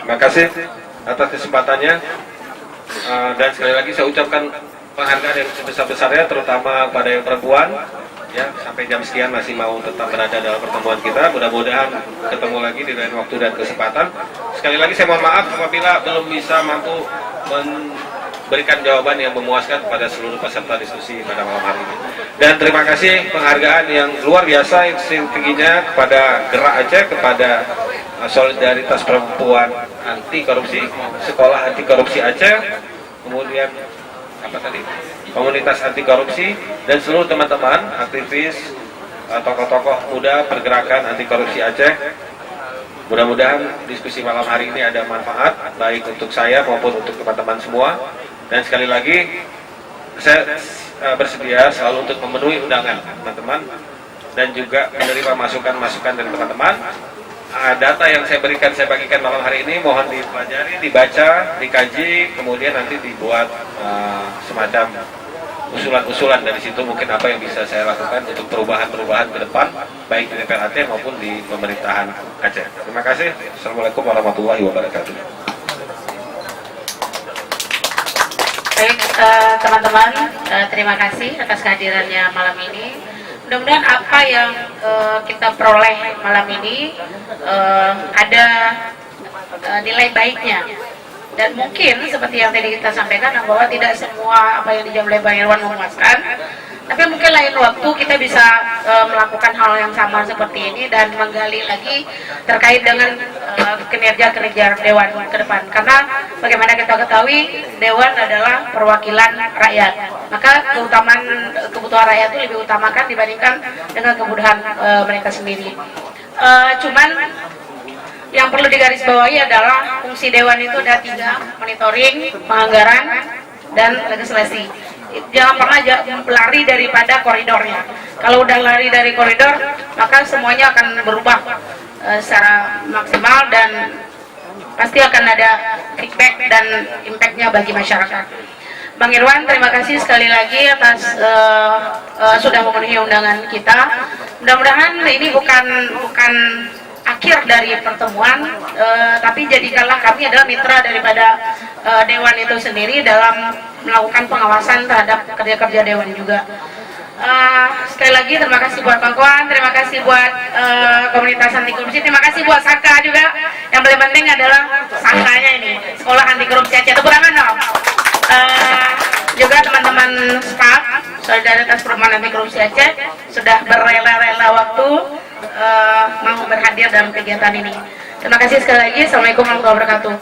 Terima kasih atas kesempatannya. Dan sekali lagi saya ucapkan penghargaan yang sebesar-besarnya, terutama pada yang perempuan, ya, sampai jam sekian masih mau tetap berada dalam pertemuan kita. Mudah-mudahan ketemu lagi di lain waktu dan kesempatan. Sekali lagi saya mohon maaf apabila belum bisa mampu memberikan jawaban yang memuaskan kepada seluruh peserta diskusi pada malam hari ini. Dan terima kasih penghargaan yang luar biasa yang tingginya kepada Gerak Aceh, kepada Solidaritas Perempuan Anti Korupsi, Sekolah Anti Korupsi Aceh, kemudian apa tadi, komunitas anti korupsi, dan seluruh teman-teman aktivis, tokoh-tokoh muda pergerakan anti korupsi Aceh. Mudah-mudahan diskusi malam hari ini ada manfaat baik untuk saya maupun untuk teman-teman semua. Dan sekali lagi saya bersedia selalu untuk memenuhi undangan teman-teman dan juga menerima masukan-masukan dari teman-teman. Data yang saya berikan, saya bagikan malam hari ini mohon dipelajari, dibaca, dikaji, kemudian nanti dibuat semacam usulan-usulan dari situ, mungkin apa yang bisa saya lakukan untuk perubahan-perubahan ke depan baik di DPR Aceh maupun di pemerintahan Aceh. Terima kasih. Assalamualaikum warahmatullahi wabarakatuh. Baik, teman-teman, terima kasih atas kehadirannya malam ini. Mudah-mudahan apa yang kita peroleh malam ini ada nilai baiknya. Dan mungkin seperti yang tadi kita sampaikan bahwa tidak semua apa yang dijawab oleh Bang Irwan memuaskan, tapi mungkin lain waktu kita bisa melakukan hal yang sama seperti ini dan menggali lagi terkait dengan kinerja-kinerja Dewan ke depan. Karena bagaimana kita ketahui, Dewan adalah perwakilan rakyat, maka kebutuhan rakyat itu lebih utamakan dibandingkan dengan kebutuhan mereka sendiri. Cuman yang perlu digarisbawahi adalah fungsi Dewan itu ada 3: monitoring, penganggaran, dan legislasi. Jangan pernah lari daripada koridornya. Kalau udah lari dari koridor, maka semuanya akan berubah secara maksimal dan pasti akan ada feedback dan impactnya bagi masyarakat. Bang Irwan, terima kasih sekali lagi atas sudah memenuhi undangan kita. Mudah-mudahan ini bukan akhir dari pertemuan, tapi jadikanlah kami adalah mitra daripada Dewan itu sendiri dalam melakukan pengawasan terhadap kerja-kerja Dewan juga. Sekali lagi terima kasih buat Bang Kwan, terima kasih buat komunitas anti korupsi, terima kasih buat Saka juga. Yang paling penting adalah Sakanya ini, Sekolah Anti Korupsi Aceh. Tepuk tangan dong. Juga teman-teman staf Solidaritas Perempuan Anti Korupsi Aceh sudah berrela-rela waktu mau berhadir dalam kegiatan ini. Terima kasih sekali lagi. Assalamualaikum warahmatullahi wabarakatuh.